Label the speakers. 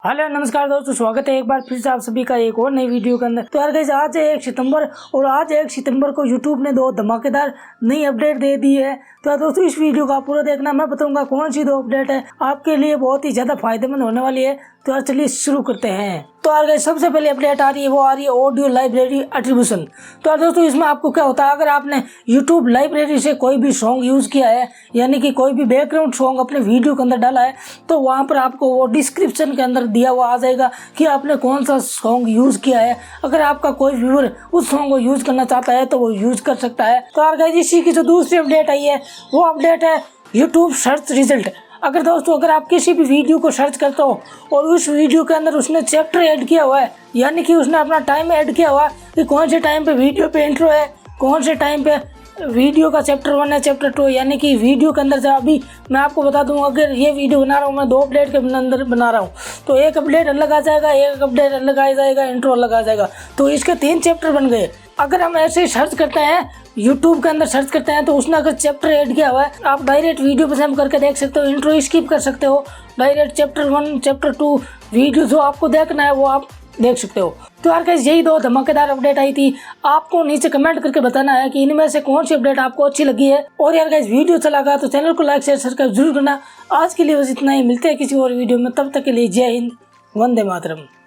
Speaker 1: Hello नमस्कार दोस्तों, स्वागत है एक बार फिर से आप सभी का एक और नई वीडियो के अंदर। तो यार गाइस, आज है 1 सितंबर और आज 1 सितंबर को YouTube ने 2 धमाकेदार नई अपडेट दे दी है। तो यार दोस्तों, इस वीडियो का पूरा देखना, मैं बताऊंगा कौन सी 2 अपडेट है, आपके लिए बहुत ही ज्यादा फायदेमंद होने वाली है। तो यार चलिए शुरू करते हैं। तो यार गाइस, सबसे पहले अपडेट आ रही है, वो आ रही है ऑडियो लाइब्रेरी एट्रीब्यूशन। तो यार दोस्तों, इसमें आपको क्या होता है, अगर आपने YouTube लाइब्रेरी से कोई भी सॉन्ग यूज किया है, यानी कि कोई भी बैकग्राउंड सॉन्ग अपने वीडियो के अंदर डाला है, तो वहां पर आपको वो डिस्क्रिप्शन के अंदर दिया हुआ आ जाएगा कि आपने कौन सा सॉन्ग यूज किया है। अगर आपका कोई व्यूअर उस सॉन्ग को यूज करना चाहता है तो वो यूज कर सकता है। तो यार गाइस, इसी की जो दूसरी अपडेट आई है, वो अपडेट है YouTube सर्च रिजल्ट। अगर आप किसी भी वीडियो को सर्च करते हो और उस वीडियो के अंदर उसने चैप्टर ऐड किया हुआ है, यानी कि उसने अपना टाइम ऐड किया हुआ है कि कौन से टाइम पे वीडियो पे इंट्रो है, कौन से टाइम पे वीडियो का चैप्टर 1 है, चैप्टर 2, यानी कि वीडियो के अंदर से अभी मैं आपको बता दूं, अगर ये वीडियो बना रहा हूँ मैं 2 अपडेट के अंदर बना रहा हूँ, तो एक अपडेट अलग आ जाएगा, एक अपडेट अलग आ जाएगा, इंट्रो अलग आ जाएगा, तो इसके 3 चैप्टर बन गए। अगर हम ऐसे ही सर्च करते हैं, YouTube के अंदर सर्च करते हैं, तो उसने अगर चैप्टर ऐड किया हुआ है, आप डायरेक्ट वीडियो पसंद करके देख सकते हो, इंट्रो स्किप कर सकते हो, डायरेक्ट चैप्टर 1 चैप्टर 2 वीडियो जो आपको देखना है वो आप देख सकते हो। तो यार गाइस, यही 2 धमाकेदार अपडेट आई थी। आपको नीचे कमेंट करके बताना है कि इनमें से कौन सी अपडेट आपको अच्छी लगी है। और यार गाइस, वीडियो अच्छा लगा तो चैनल को लाइक शेयर सब्सक्राइब जरूर करना। आज के लिए बस इतना ही, मिलते हैं किसी और वीडियो में, तब तक के लिए जय हिंद, वंदे मातरम।